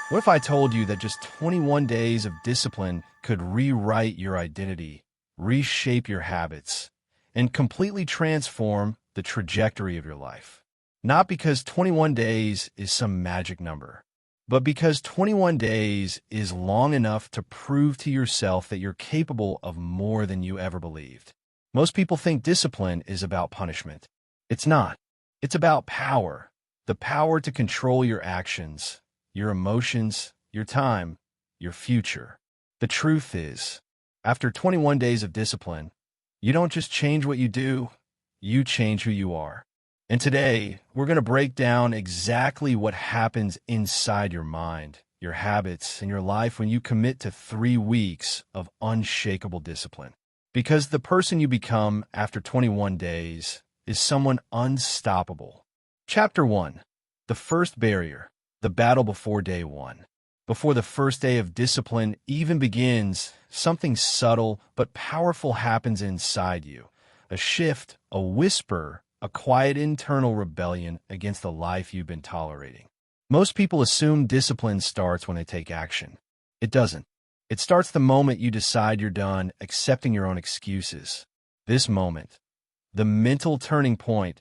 What if I told you that just 21 days of discipline could rewrite your identity, reshape your habits, and completely transform the trajectory of your life? Not because 21 days is some magic number, but because 21 days is long enough to prove to yourself that you're capable of more than you ever believed. Most people think discipline is about punishment. It's not. It's about power. The power to control your actions, your emotions, your time, your future. The truth is, after 21 days of discipline, you don't just change what you do, you change who you are. And today, we're going to break down exactly what happens inside your mind, your habits, and your life when you commit to 3 weeks of unshakable discipline. Because the person you become after 21 days is someone unstoppable. Chapter 1. The first barrier. The battle before day 1. Before the first day of discipline even begins, something subtle but powerful happens inside you. A shift, a whisper, a quiet internal rebellion against the life you've been tolerating. Most people assume discipline starts when they take action. It doesn't. It starts the moment you decide you're done accepting your own excuses. This moment, the mental turning point,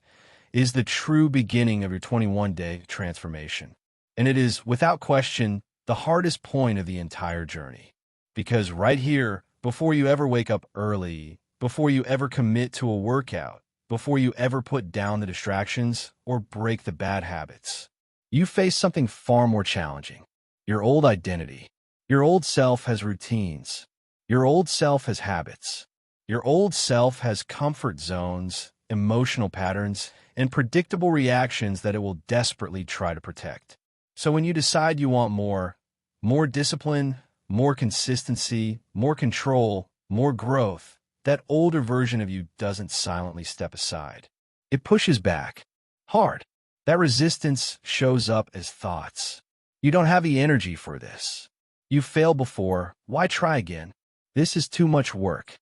is the true beginning of your 21-day transformation. And it is, without question, the hardest point of the entire journey. Because right here, before you ever wake up early, before you ever commit to a workout, before you ever put down the distractions or break the bad habits, you face something far more challenging. Your old identity. Your old self has routines. Your old self has habits. Your old self has comfort zones, emotional patterns, and predictable reactions that it will desperately try to protect. So when you decide you want more discipline, more consistency, more control, more growth, that older version of you doesn't silently step aside. It pushes back. Hard. That resistance shows up as thoughts. You don't have the energy for this. You've failed before. Why try again? This is too much work.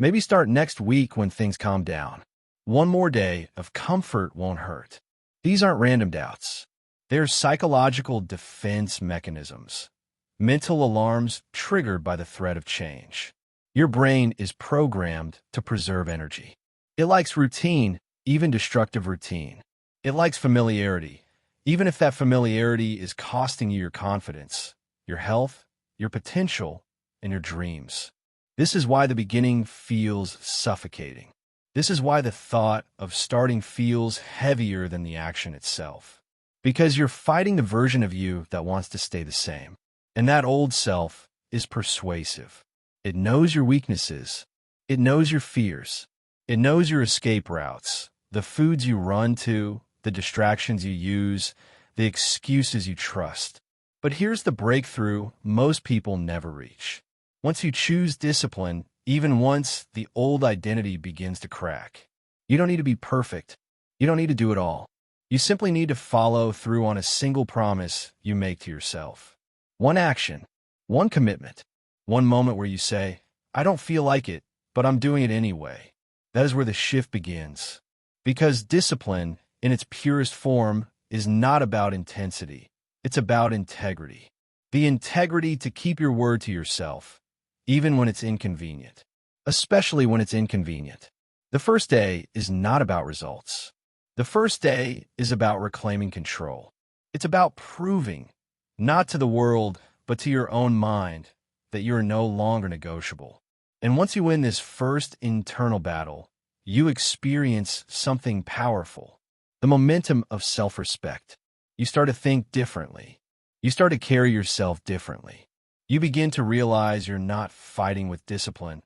Maybe start next week when things calm down. One more day of comfort won't hurt. These aren't random doubts. They're psychological defense mechanisms, mental alarms triggered by the threat of change. Your brain is programmed to preserve energy. It likes routine, even destructive routine. It likes familiarity, even if that familiarity is costing you your confidence, your health, your potential, and your dreams. This is why the beginning feels suffocating. This is why the thought of starting feels heavier than the action itself. Because you're fighting the version of you that wants to stay the same. And that old self is persuasive. It knows your weaknesses. It knows your fears. It knows your escape routes, the foods you run to, the distractions you use, the excuses you trust. But here's the breakthrough most people never reach. Once you choose discipline, even once the old identity begins to crack, you don't need to be perfect. You don't need to do it all. You simply need to follow through on a single promise you make to yourself. One action, one commitment, one moment where you say, I don't feel like it, but I'm doing it anyway. That is where the shift begins. Because discipline, in its purest form, is not about intensity. It's about integrity. The integrity to keep your word to yourself, even when it's inconvenient. Especially when it's inconvenient. The first day is not about results. The first day is about reclaiming control. It's about proving, not to the world, but to your own mind, that you are no longer negotiable. And once you win this first internal battle, you experience something powerful. The momentum of self-respect. You start to think differently. You start to carry yourself differently. You begin to realize you're not fighting with discipline.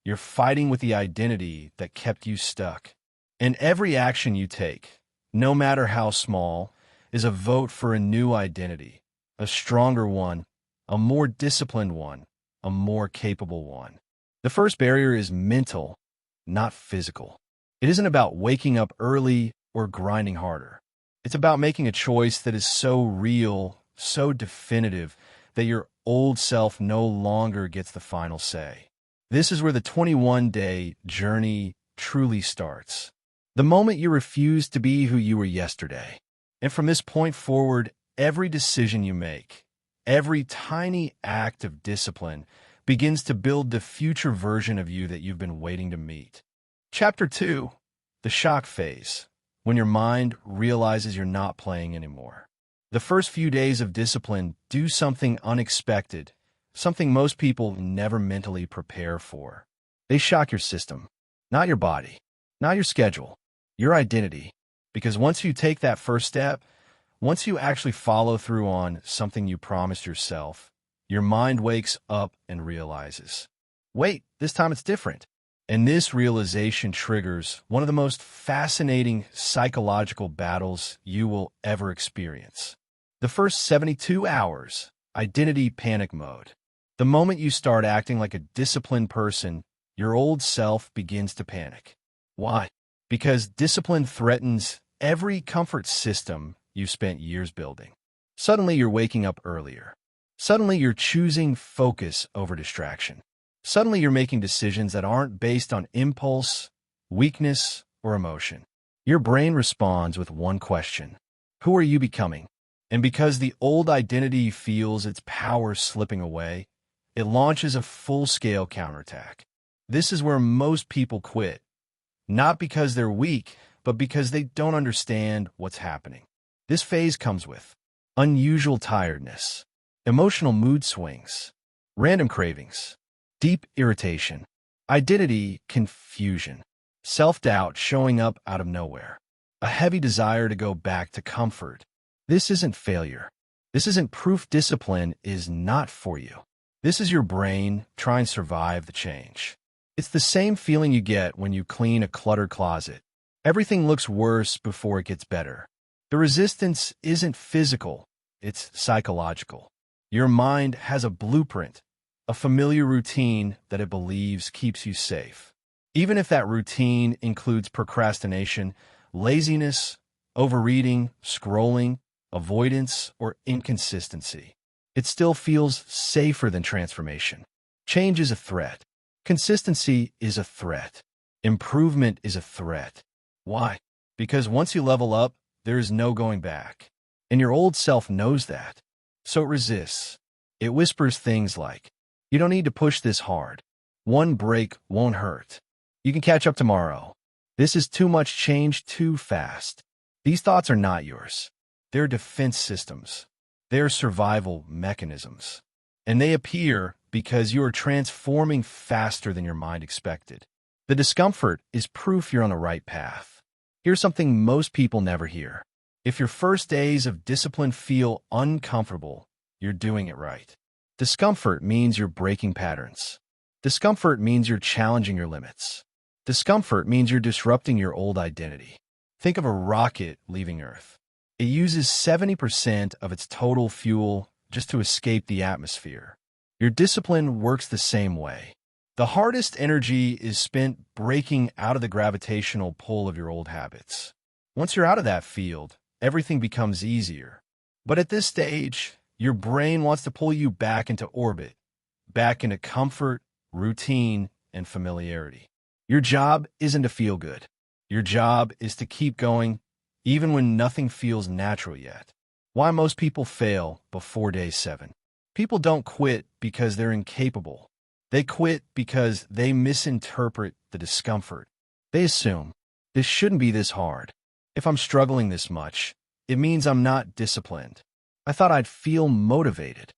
You're fighting with the identity that kept you stuck. And every action you take, no matter how small, is a vote for a new identity, a stronger one, a more disciplined one, a more capable one. The first barrier is mental, not physical. It isn't about waking up early or grinding harder. It's about making a choice that is so real, so definitive, that your old self no longer gets the final say. This is where the 21-day journey truly starts. The moment you refuse to be who you were yesterday. And from this point forward, every decision you make, Every tiny act of discipline begins to build the future version of you that you've been waiting to meet. Chapter 2, the shock phase, when your mind realizes you're not playing anymore. The first few days of discipline do something unexpected, something most people never mentally prepare for. They shock your system, not your body, not your schedule, your identity. Because once you take that first step, once you actually follow through on something you promised yourself, your mind wakes up and realizes, wait, this time it's different. And this realization triggers one of the most fascinating psychological battles you will ever experience. The first 72 hours, identity panic mode. The moment you start acting like a disciplined person, your old self begins to panic. Why? Because discipline threatens every comfort system you've spent years building. Suddenly you're waking up earlier. Suddenly you're choosing focus over distraction. Suddenly you're making decisions that aren't based on impulse, weakness, or emotion. Your brain responds with one question: who are you becoming? And because the old identity feels its power slipping away, it launches a full-scale counterattack. This is where most people quit, not because they're weak, but because they don't understand what's happening. This phase comes with unusual tiredness, emotional mood swings, random cravings, deep irritation, identity confusion, self-doubt showing up out of nowhere, a heavy desire to go back to comfort. This isn't failure. This isn't proof discipline is not for you. This is your brain trying to survive the change. It's the same feeling you get when you clean a cluttered closet. Everything looks worse before it gets better. The resistance isn't physical, it's psychological. Your mind has a blueprint, a familiar routine that it believes keeps you safe. Even if that routine includes procrastination, laziness, overreading, scrolling, avoidance, or inconsistency, it still feels safer than transformation. Change is a threat. Consistency is a threat. Improvement is a threat. Why? Because once you level up, there is no going back. And your old self knows that. So it resists. It whispers things like, you don't need to push this hard. One break won't hurt. You can catch up tomorrow. This is too much change too fast. These thoughts are not yours. They're defense systems. They're survival mechanisms. And they appear because you are transforming faster than your mind expected. The discomfort is proof you're on the right path. Here's something most people never hear. If your first days of discipline feel uncomfortable, you're doing it right. Discomfort means you're breaking patterns. Discomfort means you're challenging your limits. Discomfort means you're disrupting your old identity. Think of a rocket leaving Earth. It uses 70% of its total fuel just to escape the atmosphere. Your discipline works the same way. The hardest energy is spent breaking out of the gravitational pull of your old habits. Once you're out of that field, everything becomes easier. But at this stage, your brain wants to pull you back into orbit, back into comfort, routine, and familiarity. Your job isn't to feel good. Your job is to keep going, even when nothing feels natural yet. Why most people fail before day 7. People don't quit because they're incapable. They quit because they misinterpret the discomfort. They assume, this shouldn't be this hard. If I'm struggling this much, it means I'm not disciplined. I thought I'd feel motivated.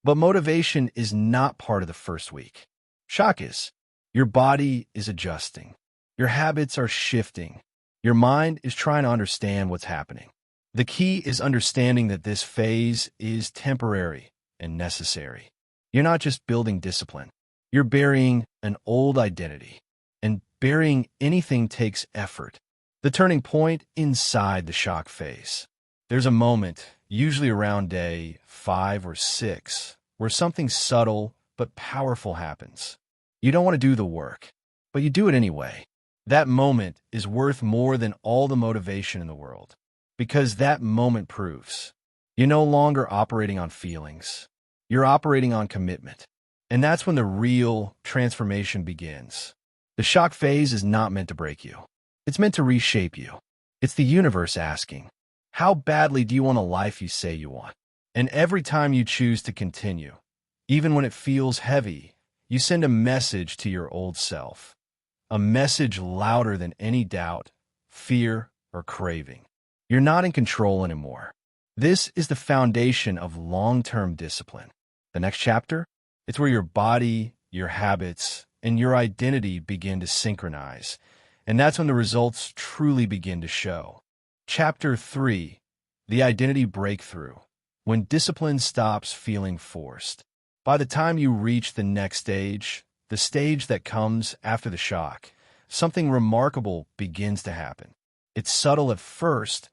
But motivation is not part of the first week. Shock is. Your body is adjusting. Your habits are shifting. Your mind is trying to understand what's happening. The key is understanding that this phase is temporary and necessary. You're not just building discipline. You're burying an old identity. And burying anything takes effort. The turning point inside the shock phase. There's a moment, usually around day 5 or 6, where something subtle but powerful happens. You don't want to do the work, but you do it anyway. That moment is worth more than all the motivation in the world, because that moment proves you're no longer operating on feelings. You're operating on commitment. And that's when the real transformation begins. The shock phase is not meant to break you. It's meant to reshape you. It's the universe asking, how badly do you want a life you say you want? And every time you choose to continue, even when it feels heavy, you send a message to your old self, a message louder than any doubt, fear, or craving. You're not in control anymore. This is the foundation of long-term discipline. The next chapter, it's where your body, your habits, and your identity begin to synchronize. And that's when the results truly begin to show. Chapter 3, the identity breakthrough. When discipline stops feeling forced. By the time you reach the next stage, the stage that comes after the shock, something remarkable begins to happen. It's subtle at first,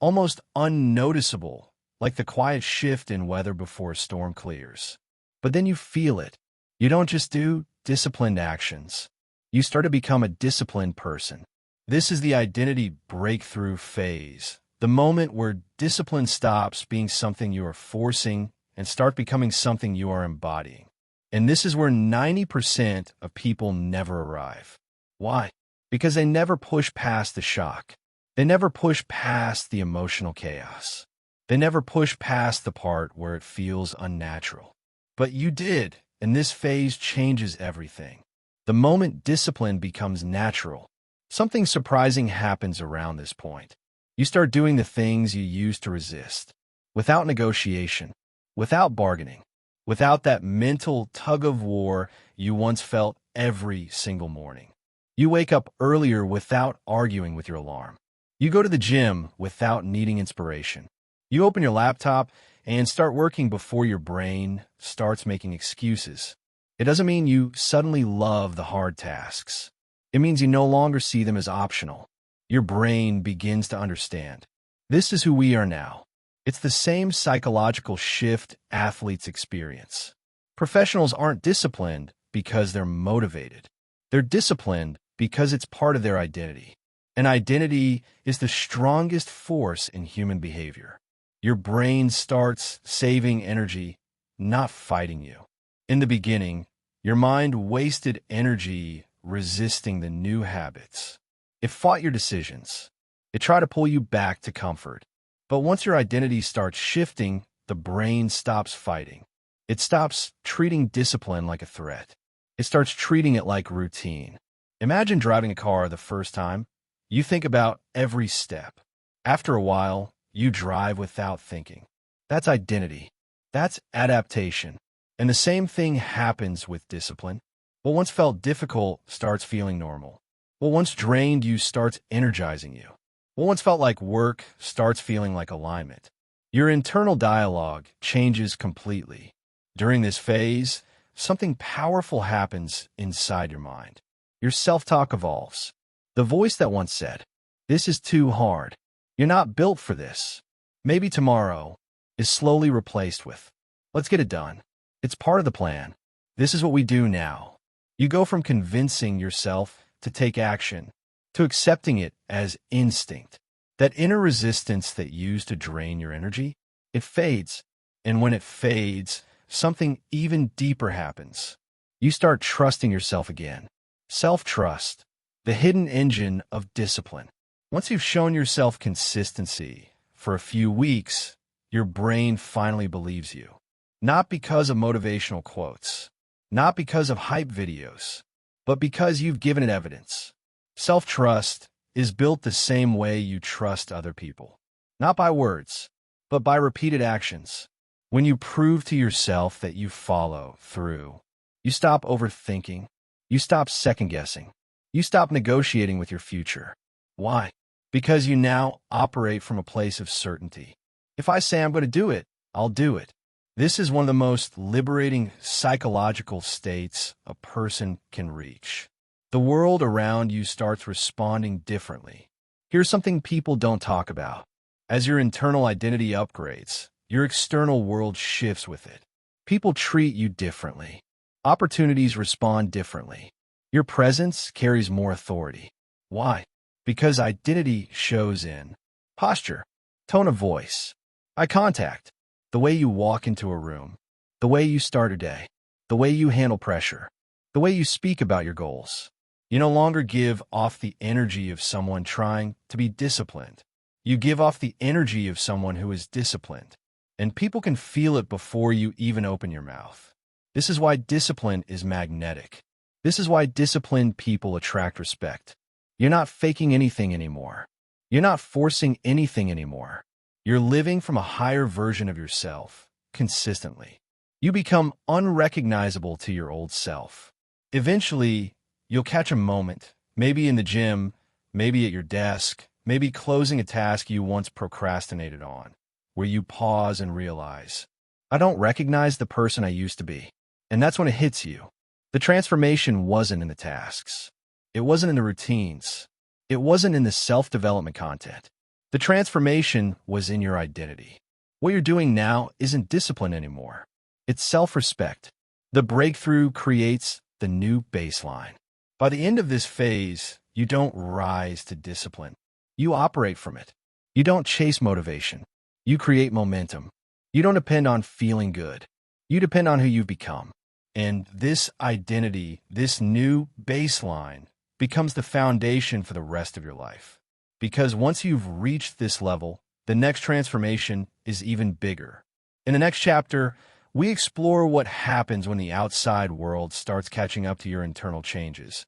almost unnoticeable, like the quiet shift in weather before a storm clears. But then you feel it. You don't just do disciplined actions. You start to become a disciplined person. This is the identity breakthrough phase, the moment where discipline stops being something you are forcing and start becoming something you are embodying. And this is where 90% of people never arrive. Why? Because they never push past the shock. They never push past the emotional chaos. They never push past the part where it feels unnatural. But you did, and this phase changes everything. The moment discipline becomes natural, something surprising happens around this point. You start doing the things you used to resist, without negotiation, without bargaining, without that mental tug-of-war you once felt every single morning. You wake up earlier without arguing with your alarm. You go to the gym without needing inspiration. You open your laptop and start working before your brain starts making excuses. It doesn't mean you suddenly love the hard tasks. It means you no longer see them as optional. Your brain begins to understand. This is who we are now. It's the same psychological shift athletes experience. Professionals aren't disciplined because they're motivated. They're disciplined because it's part of their identity. And identity is the strongest force in human behavior. Your brain starts saving energy, not fighting you. In the beginning, your mind wasted energy resisting the new habits. It fought your decisions. It tried to pull you back to comfort. But once your identity starts shifting, the brain stops fighting. It stops treating discipline like a threat. It starts treating it like routine. Imagine driving a car the first time. You think about every step. After a while, you drive without thinking. That's identity. That's adaptation. And the same thing happens with discipline. What once felt difficult starts feeling normal. What once drained you starts energizing you. What once felt like work starts feeling like alignment. Your internal dialogue changes completely. During this phase, something powerful happens inside your mind. Your self-talk evolves. The voice that once said, "This is too hard. You're not built for this. Maybe tomorrow," is slowly replaced with, "Let's get it done. It's part of the plan. This is what we do now." You go from convincing yourself to take action, to accepting it as instinct. That inner resistance that used to drain your energy, it fades. And when it fades, something even deeper happens. You start trusting yourself again. Self-trust, the hidden engine of discipline. Once you've shown yourself consistency for a few weeks, your brain finally believes you. Not because of motivational quotes, not because of hype videos, but because you've given it evidence. Self-trust is built the same way you trust other people. Not by words, but by repeated actions. When you prove to yourself that you follow through, you stop overthinking, you stop second-guessing, you stop negotiating with your future. Why? Because you now operate from a place of certainty. If I say I'm going to do it, I'll do it. This is one of the most liberating psychological states a person can reach. The world around you starts responding differently. Here's something people don't talk about. As your internal identity upgrades, your external world shifts with it. People treat you differently. Opportunities respond differently. Your presence carries more authority. Why? Because identity shows in posture, tone of voice, eye contact, the way you walk into a room, the way you start a day, the way you handle pressure, the way you speak about your goals. You no longer give off the energy of someone trying to be disciplined. You give off the energy of someone who is disciplined. and people can feel it before you even open your mouth. This is why discipline is magnetic. This is why disciplined people attract respect. You're not faking anything anymore. You're not forcing anything anymore. You're living from a higher version of yourself, consistently. You become unrecognizable to your old self. Eventually, you'll catch a moment, maybe in the gym, maybe at your desk, maybe closing a task you once procrastinated on, where you pause and realize, I don't recognize the person I used to be. And that's when it hits you. The transformation wasn't in the tasks. It wasn't in the routines. It wasn't in the self-development content. The transformation was in your identity. What you're doing now isn't discipline anymore. It's self-respect. The breakthrough creates the new baseline. By the end of this phase, you don't rise to discipline. You operate from it. You don't chase motivation. You create momentum. You don't depend on feeling good. You depend on who you've become. And this identity, this new baseline, becomes the foundation for the rest of your life. Because once you've reached this level, the next transformation is even bigger. In the next chapter, we explore what happens when the outside world starts catching up to your internal changes,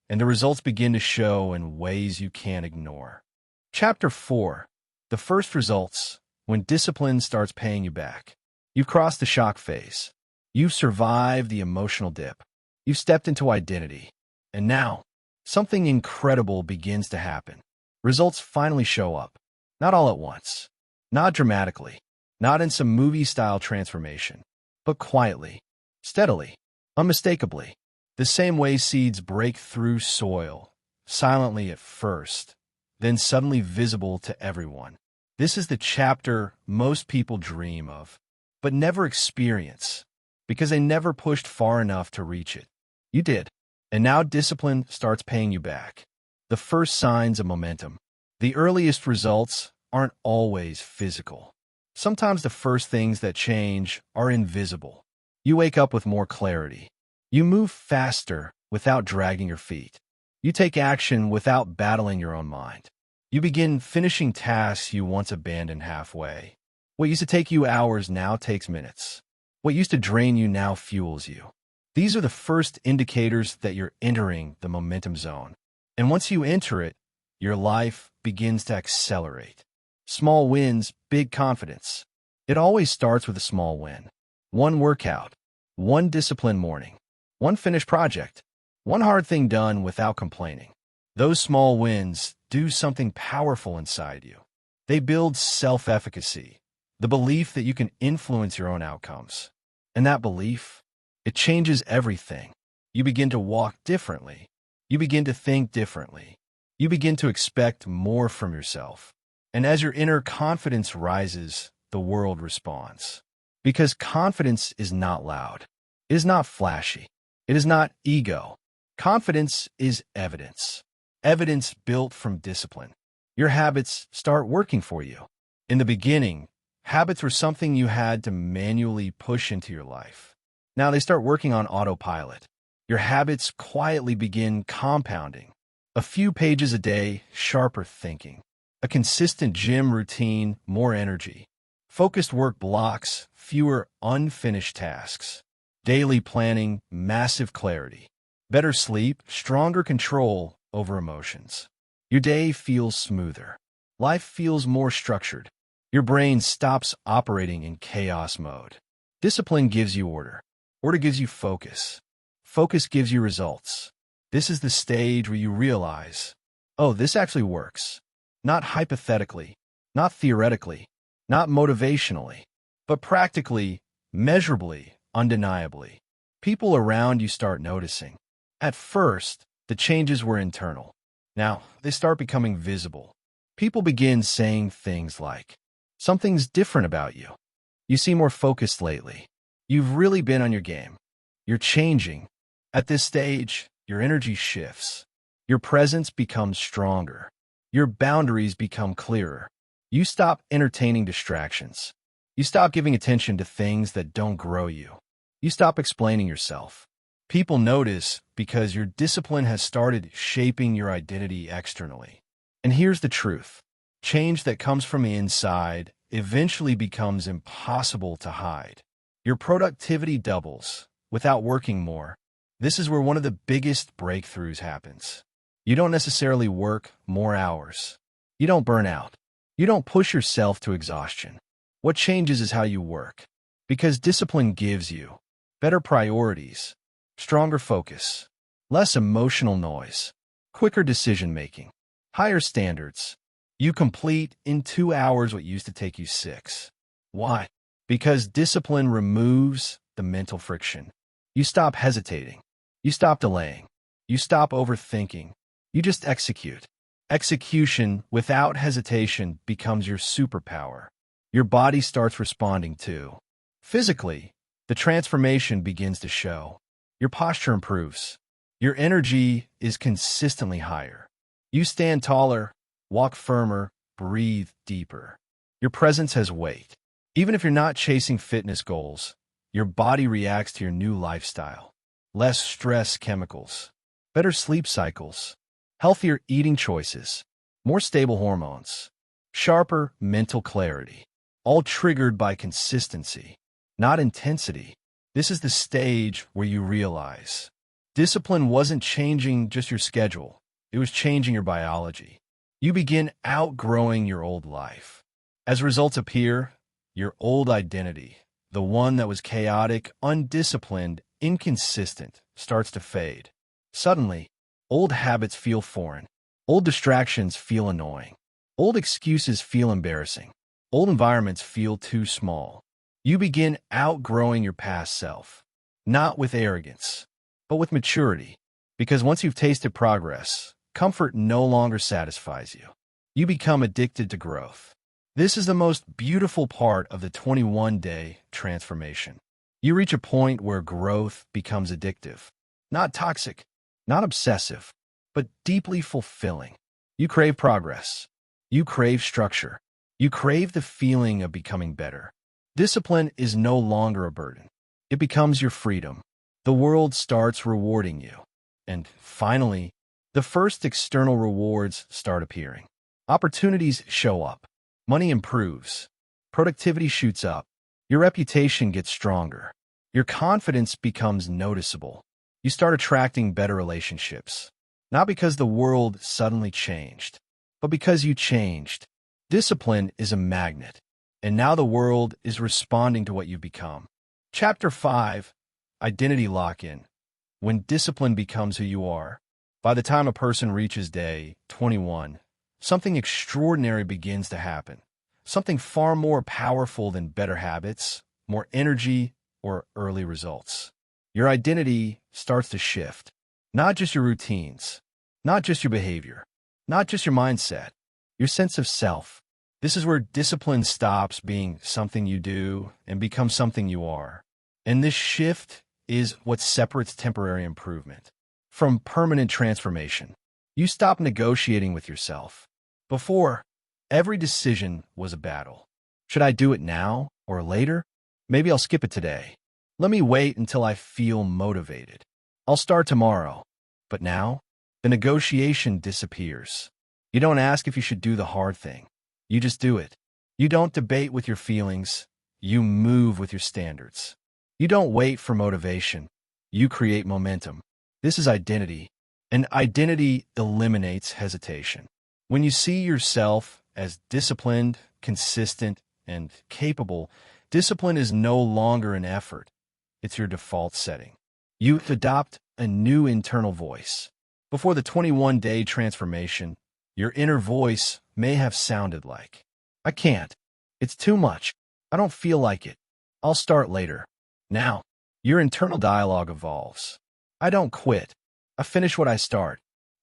and the results begin to show in ways you can't ignore. Chapter 4. The first results, when discipline starts paying you back. You've crossed the shock phase. You've survived the emotional dip. You've stepped into identity. And now, something incredible begins to happen. Results finally show up. Not all at once. Not dramatically. Not in some movie-style transformation. But quietly. Steadily. Unmistakably. The same way seeds break through soil. Silently at first. Then suddenly visible to everyone. This is the chapter most people dream of, but never experience. Because they never pushed far enough to reach it. You did. And now discipline starts paying you back. The first signs of momentum. The earliest results aren't always physical. Sometimes the first things that change are invisible. You wake up with more clarity. You move faster without dragging your feet. You take action without battling your own mind. You begin finishing tasks you once abandoned halfway. What used to take you hours now takes minutes. What used to drain you now fuels you. These are the first indicators that you're entering the momentum zone. And once you enter it, your life begins to accelerate. Small wins, big confidence. It always starts with a small win. One workout, one disciplined morning, one finished project, one hard thing done without complaining. Those small wins do something powerful inside you. They build self-efficacy, the belief that you can influence your own outcomes. And that belief, it changes everything. You begin to walk differently. You begin to think differently. You begin to expect more from yourself. And as your inner confidence rises, the world responds. Because confidence is not loud. It is not flashy. It is not ego. Confidence is evidence. Evidence built from discipline. Your habits start working for you. In the beginning, habits were something you had to manually push into your life. Now they start working on autopilot. Your habits quietly begin compounding. A few pages a day, sharper thinking. A consistent gym routine, more energy. Focused work blocks, fewer unfinished tasks. Daily planning, massive clarity. Better sleep, stronger control over emotions. Your day feels smoother. Life feels more structured. Your brain stops operating in chaos mode. Discipline gives you order. Order gives you focus. Focus gives you results. This is the stage where you realize, oh, this actually works. Not hypothetically, not theoretically, not motivationally, but practically, measurably, undeniably. People around you start noticing. At first, the changes were internal. Now, they start becoming visible. People begin saying things like, something's different about you. You seem more focused lately. You've really been on your game. You're changing. At this stage, your energy shifts. Your presence becomes stronger. Your boundaries become clearer. You stop entertaining distractions. You stop giving attention to things that don't grow you. You stop explaining yourself. People notice because your discipline has started shaping your identity externally. And here's the truth. Change that comes from the inside eventually becomes impossible to hide. Your productivity doubles without working more. This is where one of the biggest breakthroughs happens. You don't necessarily work more hours. You don't burn out. You don't push yourself to exhaustion. What changes is how you work. Because discipline gives you better priorities, stronger focus, less emotional noise, quicker decision-making, higher standards. You complete in 2 hours what used to take you 6. Why? Because discipline removes the mental friction. You stop hesitating. You stop delaying. You stop overthinking. You just execute. Execution without hesitation becomes your superpower. Your body starts responding too. Physically, the transformation begins to show. Your posture improves. Your energy is consistently higher. You stand taller, walk firmer, breathe deeper. Your presence has weight. Even if you're not chasing fitness goals, your body reacts to your new lifestyle. Less stress chemicals, better sleep cycles, healthier eating choices, more stable hormones, sharper mental clarity, all triggered by consistency, not intensity. This is the stage where you realize discipline wasn't changing just your schedule, it was changing your biology. You begin outgrowing your old life. As results appear, your old identity, the one that was chaotic, undisciplined, inconsistent, starts to fade. Suddenly, old habits feel foreign. Old distractions feel annoying. Old excuses feel embarrassing. Old environments feel too small. You begin outgrowing your past self, not with arrogance, but with maturity. Because once you've tasted progress, comfort no longer satisfies you. You become addicted to growth. This is the most beautiful part of the 21-day transformation. You reach a point where growth becomes addictive, not toxic, not obsessive, but deeply fulfilling. You crave progress. You crave structure. You crave the feeling of becoming better. Discipline is no longer a burden. It becomes your freedom. The world starts rewarding you. And finally, the first external rewards start appearing. Opportunities show up. Money improves. Productivity shoots up. Your reputation gets stronger. Your confidence becomes noticeable. You start attracting better relationships. Not because the world suddenly changed, but because you changed. Discipline is a magnet, and now the world is responding to what you've become. Chapter 5, Identity Lock-In. When discipline becomes who you are. By the time a person reaches day 21, something extraordinary begins to happen. Something far more powerful than better habits, more energy, or early results. Your identity starts to shift. Not just your routines, not just your behavior, not just your mindset, your sense of self. This is where discipline stops being something you do and becomes something you are. And this shift is what separates temporary improvement from permanent transformation. You stop negotiating with yourself. Before, every decision was a battle. Should I do it now or later? Maybe I'll skip it today. Let me wait until I feel motivated. I'll start tomorrow. But now, the negotiation disappears. You don't ask if you should do the hard thing. You just do it. You don't debate with your feelings. You move with your standards. You don't wait for motivation. You create momentum. This is identity, and identity eliminates hesitation. When you see yourself as disciplined, consistent, and capable, discipline is no longer an effort. It's your default setting. You adopt a new internal voice. Before the 21-day transformation, your inner voice may have sounded like, I can't. It's too much. I don't feel like it. I'll start later. Now, your internal dialogue evolves. I don't quit. I finish what I start.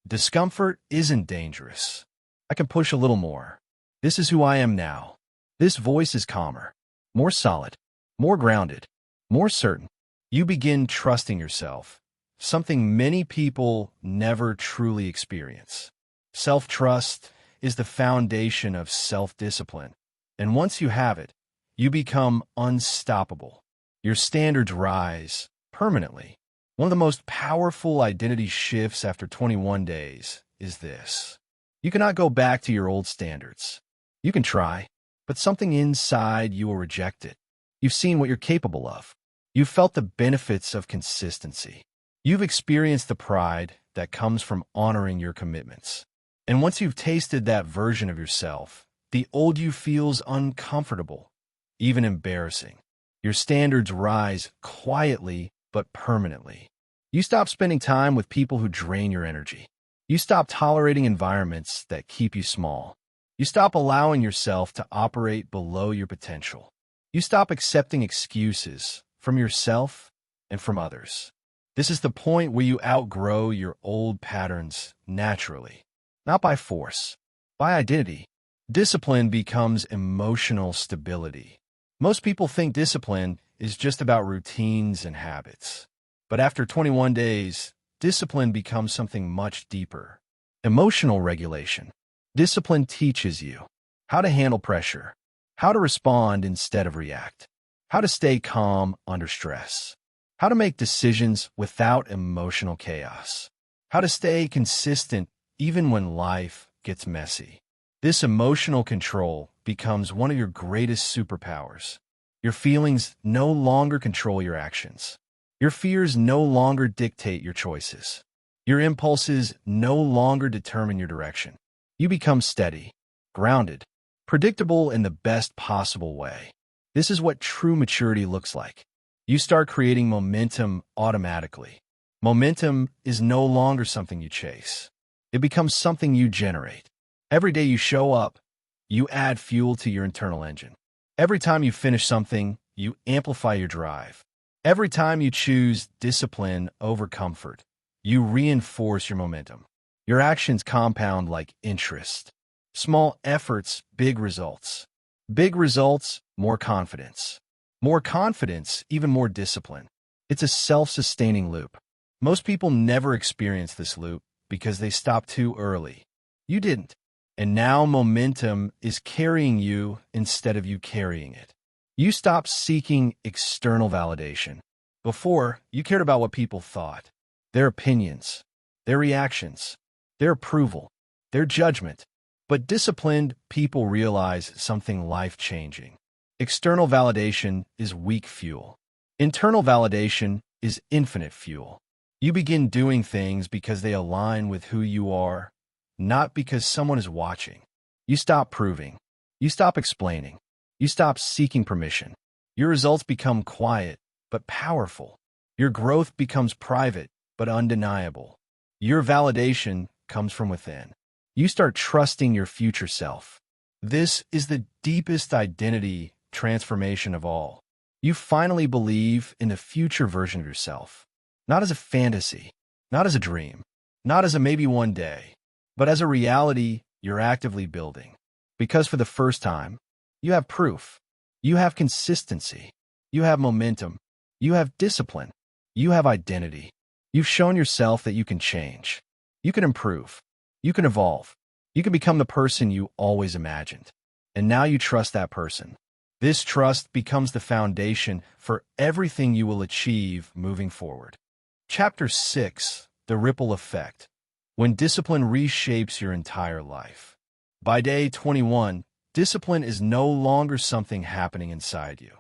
Discomfort isn't dangerous. I can push a little more. This is who I am now. This voice is calmer, more solid, more grounded, more certain. You begin trusting yourself, something many people never truly experience. Self-trust is the foundation of self-discipline, and once you have it, you become unstoppable. Your standards rise permanently. One of the most powerful identity shifts after 21 days is this. You cannot go back to your old standards. You can try, but something inside you will reject it. You've seen what you're capable of. You've felt the benefits of consistency. You've experienced the pride that comes from honoring your commitments. And once you've tasted that version of yourself, the old you feels uncomfortable, even embarrassing. Your standards rise quietly but permanently. You stop spending time with people who drain your energy. You stop tolerating environments that keep you small. You stop allowing yourself to operate below your potential. You stop accepting excuses from yourself and from others. This is the point where you outgrow your old patterns naturally, not by force, by identity. Discipline becomes emotional stability. Most people think discipline is just about routines and habits. But after 21 days, discipline becomes something much deeper. Emotional regulation. Discipline teaches you how to handle pressure, how to respond instead of react, how to stay calm under stress, how to make decisions without emotional chaos, how to stay consistent even when life gets messy. This emotional control becomes one of your greatest superpowers. Your feelings no longer control your actions. Your fears no longer dictate your choices. Your impulses no longer determine your direction. You become steady, grounded, predictable in the best possible way. This is what true maturity looks like. You start creating momentum automatically. Momentum is no longer something you chase. It becomes something you generate. Every day you show up, you add fuel to your internal engine. Every time you finish something, you amplify your drive. Every time you choose discipline over comfort, you reinforce your momentum. Your actions compound like interest. Small efforts, big results. Big results, more confidence. More confidence, even more discipline. It's a self-sustaining loop. Most people never experience this loop because they stop too early. You didn't. And now momentum is carrying you instead of you carrying it. You stop seeking external validation. Before, you cared about what people thought, their opinions, their reactions, their approval, their judgment. But disciplined people realize something life-changing. External validation is weak fuel. Internal validation is infinite fuel. You begin doing things because they align with who you are, not because someone is watching. You stop proving. You stop explaining. You stop seeking permission. Your results become quiet, but powerful. Your growth becomes private, but undeniable. Your validation comes from within. You start trusting your future self. This is the deepest identity transformation of all. You finally believe in the future version of yourself, not as a fantasy, not as a dream, not as a maybe one day, but as a reality you're actively building. Because for the first time, you have proof. You have consistency. You have momentum. You have discipline. You have identity. You've shown yourself that you can change. You can improve. You can evolve. You can become the person you always imagined. And now you trust that person. This trust becomes the foundation for everything you will achieve moving forward. Chapter 6, The Ripple Effect. When discipline reshapes your entire life. By day 21, discipline is no longer something happening inside you.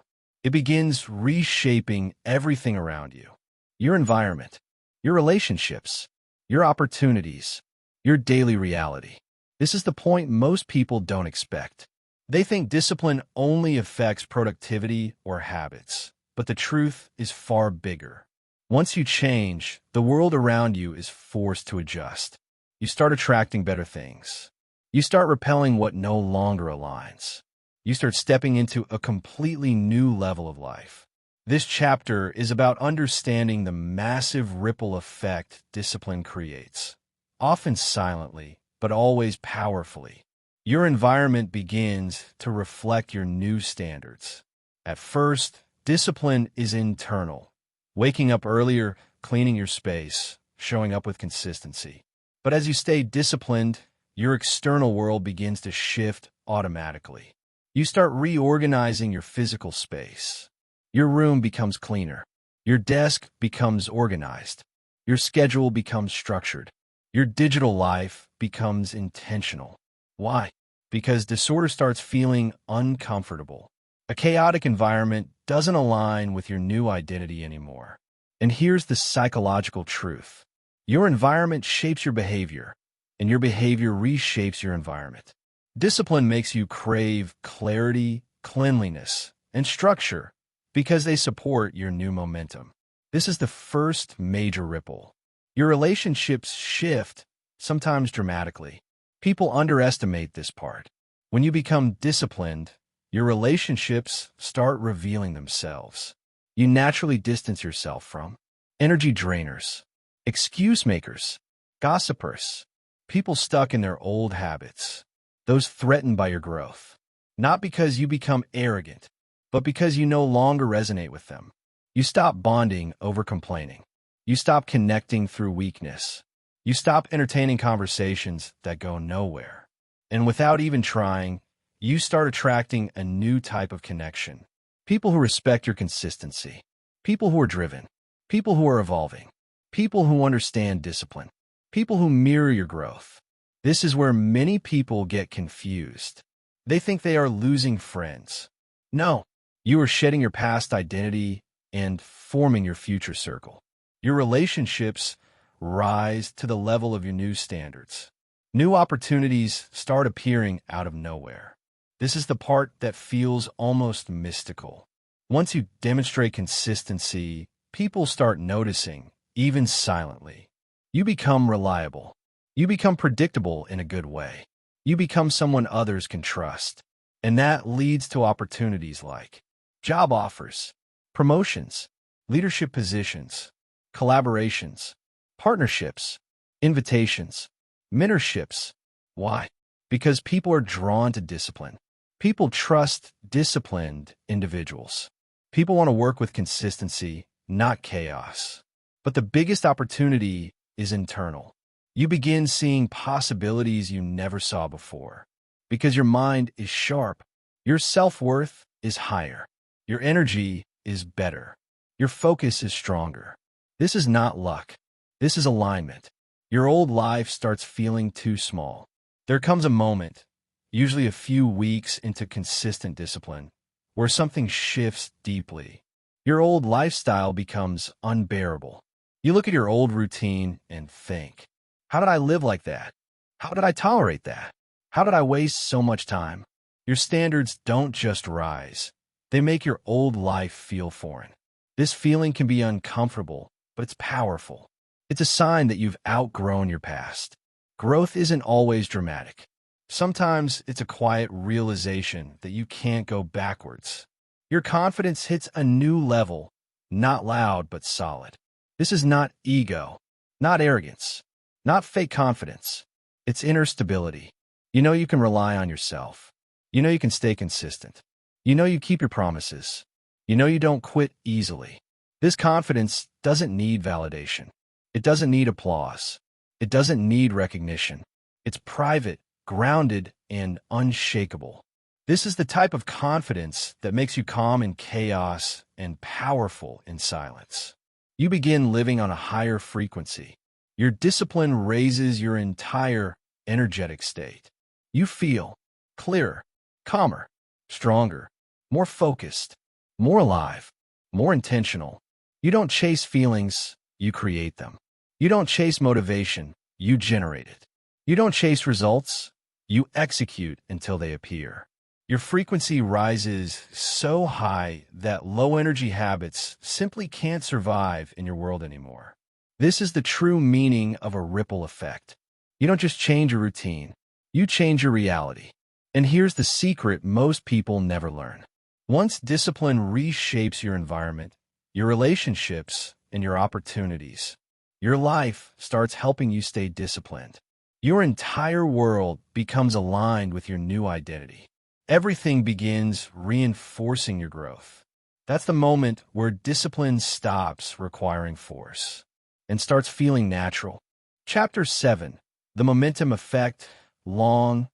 It begins reshaping everything around you. Your environment, your relationships, your opportunities, your daily reality. This is the point most people don't expect. They think discipline only affects productivity or habits, but the truth is far bigger. Once you change, the world around you is forced to adjust. You start attracting better things. You start repelling what no longer aligns. You start stepping into a completely new level of life. This chapter is about understanding the massive ripple effect discipline creates, often silently, but always powerfully. Your environment begins to reflect your new standards. At first, discipline is internal. Waking up earlier, cleaning your space, showing up with consistency. But as you stay disciplined, your external world begins to shift automatically. You start reorganizing your physical space. Your room becomes cleaner. Your desk becomes organized. Your schedule becomes structured. Your digital life becomes intentional. Why? because disorder starts feeling uncomfortable. A chaotic environment doesn't align with your new identity anymore. And here's the psychological truth. Your environment shapes your behavior, and your behavior reshapes your environment. Discipline makes you crave clarity, cleanliness, and structure because they support your new momentum. This is the first major ripple. Your relationships shift, sometimes dramatically. People underestimate this part. When you become disciplined, your relationships start revealing themselves. You naturally distance yourself from energy drainers, excuse makers, gossipers, people stuck in their old habits, those threatened by your growth. Not because you become arrogant, but because you no longer resonate with them. You stop bonding over complaining. You stop connecting through weakness. You stop entertaining conversations that go nowhere. And without even trying, you start attracting a new type of connection. People who respect your consistency. People who are driven. People who are evolving. People who understand discipline. People who mirror your growth. This is where many people get confused. They think they are losing friends. No, you are shedding your past identity and forming your future circle. Your relationships rise to the level of your new standards. New opportunities start appearing out of nowhere. This is the part that feels almost mystical. Once you demonstrate consistency, people start noticing, even silently. You become reliable. You become predictable in a good way. You become someone others can trust. And that leads to opportunities like job offers, promotions, leadership positions, collaborations, partnerships, invitations, mentorships. Why? Because people are drawn to discipline. People trust disciplined individuals. People want to work with consistency, not chaos. But the biggest opportunity is internal. You begin seeing possibilities you never saw before. Because your mind is sharp, your self-worth is higher, your energy is better, your focus is stronger. This is not luck. This is alignment. Your old life starts feeling too small. There comes a moment, usually a few weeks into consistent discipline, where something shifts deeply. Your old lifestyle becomes unbearable. You look at your old routine and think, how did I live like that? How did I tolerate that? How did I waste so much time? Your standards don't just rise. They make your old life feel foreign. This feeling can be uncomfortable, but it's powerful. It's a sign that you've outgrown your past. Growth isn't always dramatic. Sometimes it's a quiet realization that you can't go backwards. Your confidence hits a new level, not loud but solid. This is not ego, not arrogance, not fake confidence. It's inner stability. You know you can rely on yourself. You know you can stay consistent. You know you keep your promises. You know you don't quit easily. This confidence doesn't need validation. It doesn't need applause. It doesn't need recognition. It's private, grounded, and unshakable. This is the type of confidence that makes you calm in chaos and powerful in silence. You begin living on a higher frequency. Your discipline raises your entire energetic state. You feel clearer, calmer, stronger, more focused, more alive, more intentional. You don't chase feelings, you create them. You don't chase motivation, you generate it. You don't chase results, you execute until they appear. Your frequency rises so high that low-energy habits simply can't survive in your world anymore. This is the true meaning of a ripple effect. You don't just change your routine, you change your reality. And here's the secret most people never learn. Once discipline reshapes your environment, your relationships, and your opportunities, your life starts helping you stay disciplined. Your entire world becomes aligned with your new identity. Everything begins reinforcing your growth. That's the moment where discipline stops requiring force and starts feeling natural. Chapter 7. The Momentum Effect. Long,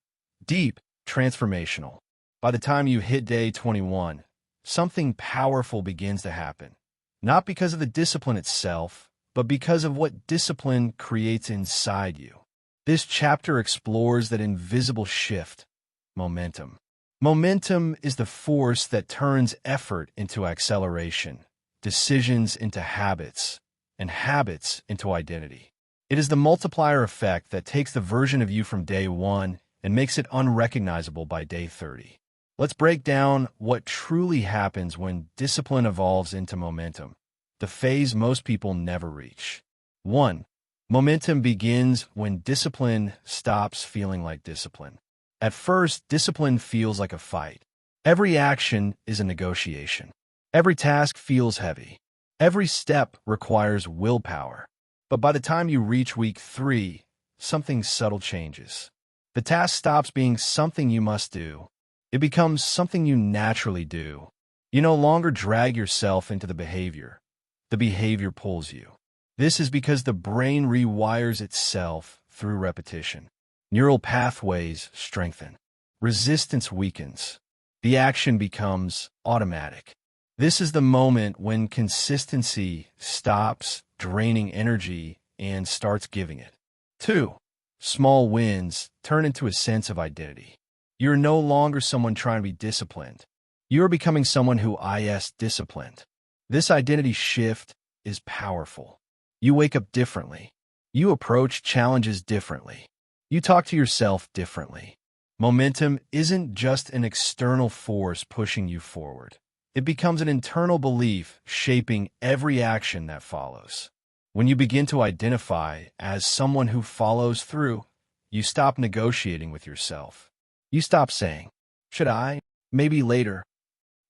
deep, transformational. By the time you hit day 21, something powerful begins to happen. Not because of the discipline itself, but because of what discipline creates inside you. This chapter explores that invisible shift, Momentum. Momentum is the force that turns effort into acceleration, decisions into habits, and habits into identity. It is the multiplier effect that takes the version of you from day 1 and makes it unrecognizable by day 30. Let's break down what truly happens when discipline evolves into momentum, the phase most people never reach. 1. Momentum begins when discipline stops feeling like discipline. At first, discipline feels like a fight. Every action is a negotiation. Every task feels heavy. Every step requires willpower. But by the time you reach week 3, something subtle changes. The task stops being something you must do. It becomes something you naturally do. You no longer drag yourself into the behavior. The behavior pulls you. This is because the brain rewires itself through repetition. Neural pathways strengthen. Resistance weakens. The action becomes automatic. This is the moment when consistency stops draining energy and starts giving it. 2. Small wins turn into a sense of identity. You're no longer someone trying to be disciplined. You're becoming someone who is disciplined. This identity shift is powerful. You wake up differently. You approach challenges differently. You talk to yourself differently. Momentum isn't just an external force pushing you forward. It becomes an internal belief shaping every action that follows. When you begin to identify as someone who follows through, you stop negotiating with yourself. You stop saying, "Should I? Maybe later.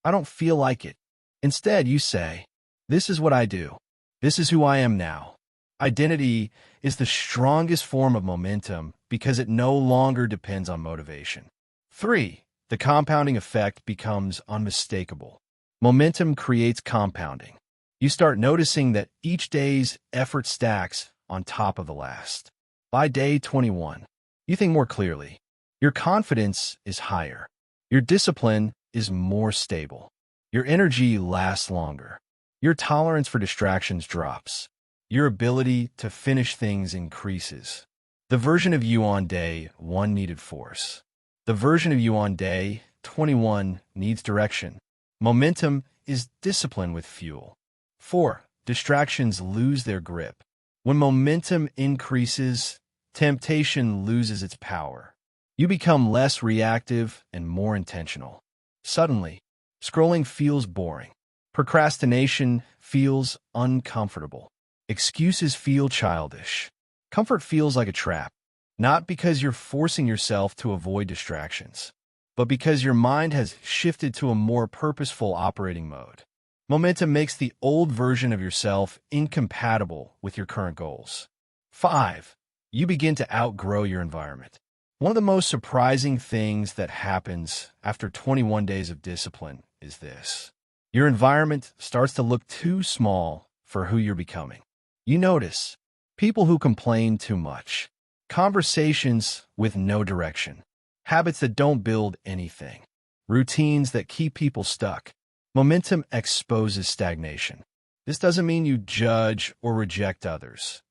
I don't feel like it." Instead, you say, "This is what I do. This is who I am now." Identity is the strongest form of momentum because it no longer depends on motivation. 3. The compounding effect becomes unmistakable. Momentum creates compounding. You start noticing that each day's effort stacks on top of the last. By day 21, you think more clearly. Your confidence is higher. Your discipline is more stable. Your energy lasts longer. Your tolerance for distractions drops. Your ability to finish things increases. The version of you on day 1 needed force. The version of you on day 21 needs direction. Momentum is discipline with fuel. 4. Distractions lose their grip. When momentum increases, temptation loses its power. You become less reactive and more intentional. Suddenly, scrolling feels boring. Procrastination feels uncomfortable. Excuses feel childish. Comfort feels like a trap, not because you're forcing yourself to avoid distractions, but because your mind has shifted to a more purposeful operating mode. Momentum makes the old version of yourself incompatible with your current goals. 5. You begin to outgrow your environment. One of the most surprising things that happens after 21 days of discipline is this. Your environment starts to look too small for who you're becoming. You notice people who complain too much, conversations with no direction, habits that don't build anything, routines that keep people stuck. Momentum exposes stagnation. This doesn't mean you judge or reject others.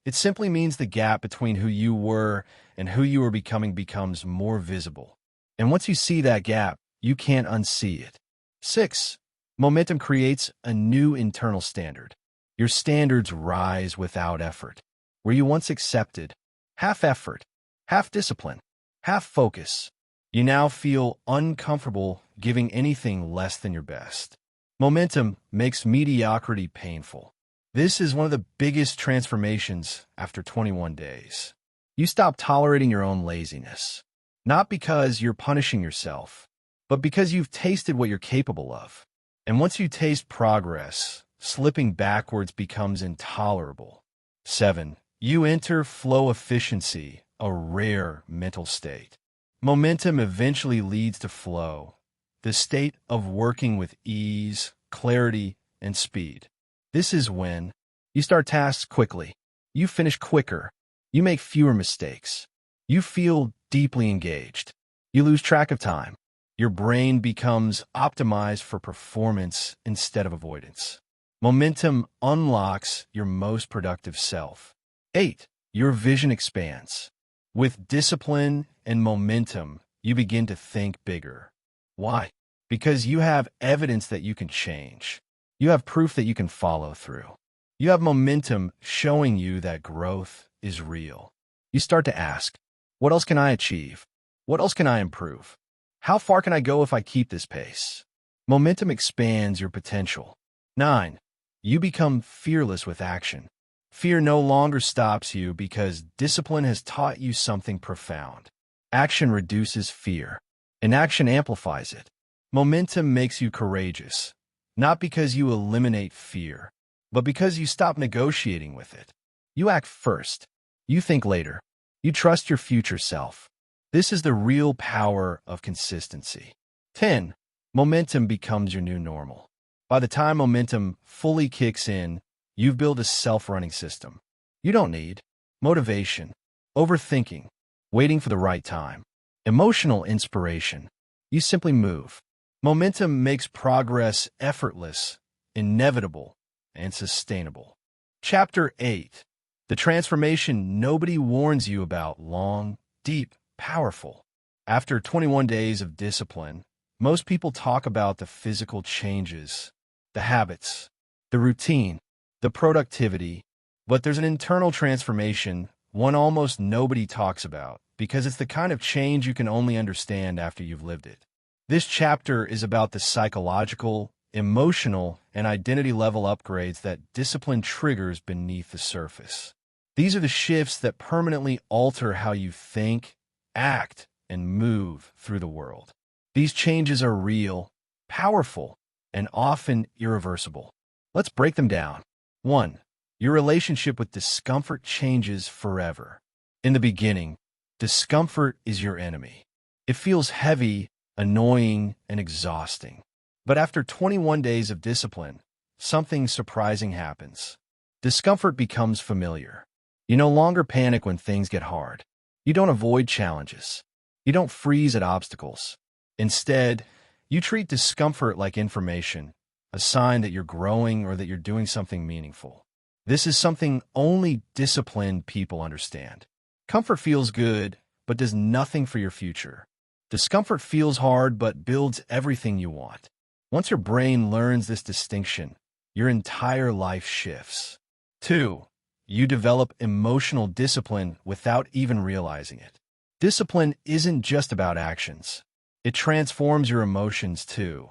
It simply means the gap between who you were and who you are becoming becomes more visible. And once you see that gap, you can't unsee it. 6. Momentum creates a new internal standard. Your standards rise without effort. Where you once accepted half effort, half discipline, half focus, you now feel uncomfortable giving anything less than your best. Momentum makes mediocrity painful. This is one of the biggest transformations after 21 days. You stop tolerating your own laziness, not because you're punishing yourself, but because you've tasted what you're capable of. And once you taste progress, slipping backwards becomes intolerable. 7. You enter flow efficiency, a rare mental state. Momentum eventually leads to flow, the state of working with ease, clarity, and speed. This is when you start tasks quickly, you finish quicker, you make fewer mistakes, you feel deeply engaged, you lose track of time. Your brain becomes optimized for performance instead of avoidance. Momentum unlocks your most productive self. 8. Your vision expands. With discipline and momentum, you begin to think bigger. Why? Because you have evidence that you can change. You have proof that you can follow through. You have momentum showing you that growth is real. You start to ask, what else can I achieve? What else can I improve? How far can I go if I keep this pace? Momentum expands your potential. 9. You become fearless with action. Fear no longer stops you because discipline has taught you something profound. Action reduces fear, and action amplifies it. Momentum makes you courageous, not because you eliminate fear, but because you stop negotiating with it. You act first. You think later. You trust your future self. This is the real power of consistency. 10. Momentum becomes your new normal. By the time momentum fully kicks in, you've built a self-running system. You don't need motivation, overthinking, waiting for the right time, emotional inspiration. You simply move. Momentum makes progress effortless, inevitable, and sustainable. Chapter 8. The transformation nobody warns you about: long, deep, powerful. After 21 days of discipline, most people talk about the physical changes, the habits, the routine, the productivity, but there's an internal transformation, one almost nobody talks about, because it's the kind of change you can only understand after you've lived it. This chapter is about the psychological, emotional, and identity level upgrades that discipline triggers beneath the surface. These are the shifts that permanently alter how you think, act, and move through the world. These changes are real, powerful, and often irreversible. Let's break them down. 1. Your relationship with discomfort changes forever. In the beginning, discomfort is your enemy. It feels heavy, annoying, and exhausting. But after 21 days of discipline, something surprising happens. Discomfort becomes familiar. You no longer panic when things get hard. You don't avoid challenges. You don't freeze at obstacles. Instead, you treat discomfort like information, a sign that you're growing or that you're doing something meaningful. This is something only disciplined people understand. Comfort feels good, but does nothing for your future. Discomfort feels hard, but builds everything you want. Once your brain learns this distinction, your entire life shifts. 2. You develop emotional discipline without even realizing it. Discipline isn't just about actions. It transforms your emotions too,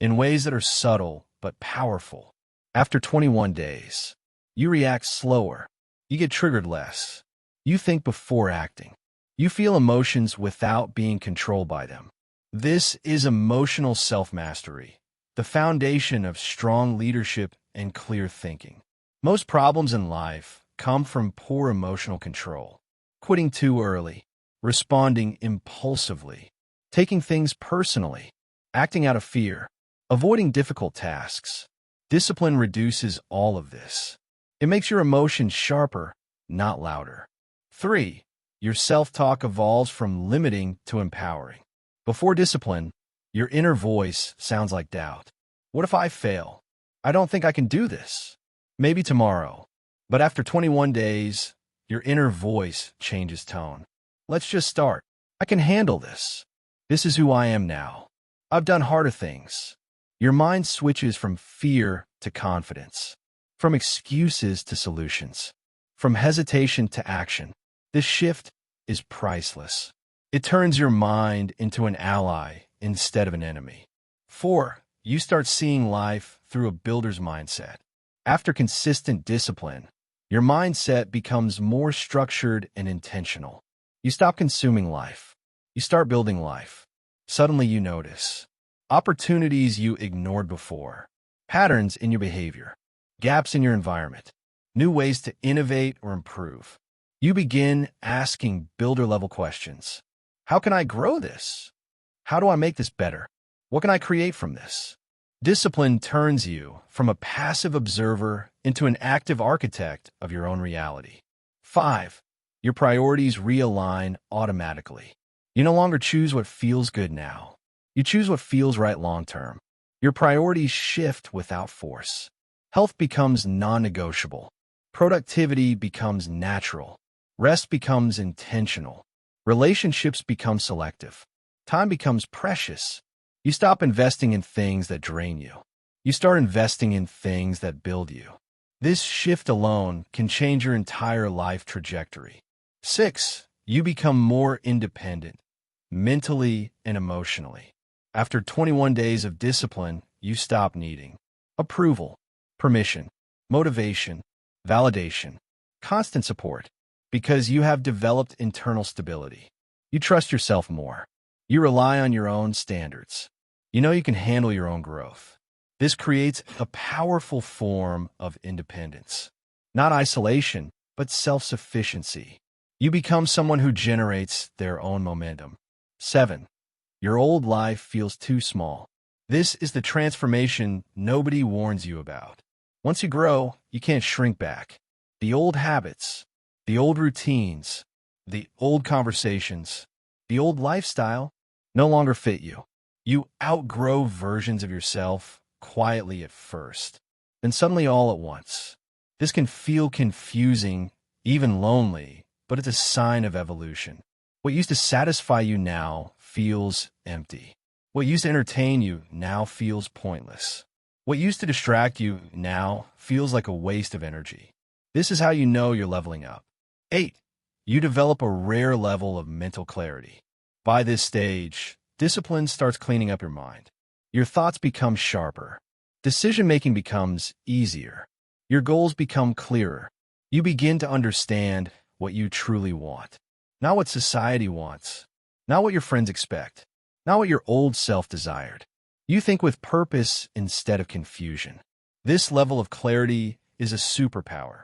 in ways that are subtle but powerful. After 21 days, you react slower. You get triggered less. You think before acting. You feel emotions without being controlled by them. This is emotional self-mastery, the foundation of strong leadership and clear thinking. Most problems in life come from poor emotional control. Quitting too early, responding impulsively, taking things personally, acting out of fear, avoiding difficult tasks. Discipline reduces all of this. It makes your emotions sharper, not louder. 3. Your self-talk evolves from limiting to empowering. Before discipline, your inner voice sounds like doubt. What if I fail? I don't think I can do this. Maybe tomorrow. But after 21 days, your inner voice changes tone. Let's just start. I can handle this. This is who I am now. I've done harder things. Your mind switches from fear to confidence, from excuses to solutions, from hesitation to action. This shift is priceless. It turns your mind into an ally instead of an enemy. 4. You start seeing life through a builder's mindset. After consistent discipline, your mindset becomes more structured and intentional. You stop consuming life. You start building life. Suddenly you notice opportunities you ignored before, patterns in your behavior, gaps in your environment, new ways to innovate or improve. You begin asking builder-level questions. How can I grow this? How do I make this better? What can I create from this? Discipline turns you from a passive observer into an active architect of your own reality. 5. Your priorities realign automatically. You no longer choose what feels good now. You choose what feels right long-term. Your priorities shift without force. Health becomes non-negotiable. Productivity becomes natural. Rest becomes intentional. Relationships become selective. Time becomes precious. You stop investing in things that drain you. You start investing in things that build you. This shift alone can change your entire life trajectory. 6. You become more independent, mentally and emotionally. After 21 days of discipline, you stop needing approval, permission, motivation, validation, constant support, because you have developed internal stability. You trust yourself more. You rely on your own standards. You know you can handle your own growth. This creates a powerful form of independence. Not isolation, but self-sufficiency. You become someone who generates their own momentum. 7. Your old life feels too small. This is the transformation nobody warns you about. Once you grow, you can't shrink back. The old habits, the old routines, the old conversations, the old lifestyle no longer fit you. You outgrow versions of yourself quietly at first, then suddenly all at once. This can feel confusing, even lonely, but it's a sign of evolution. What used to satisfy you now feels empty. What used to entertain you now feels pointless. What used to distract you now feels like a waste of energy. This is how you know you're leveling up. 8. You develop a rare level of mental clarity. By this stage, discipline starts cleaning up your mind. Your thoughts become sharper. Decision-making becomes easier. Your goals become clearer. You begin to understand what you truly want. Not what society wants. Not what your friends expect. Not what your old self desired. You think with purpose instead of confusion. This level of clarity is a superpower.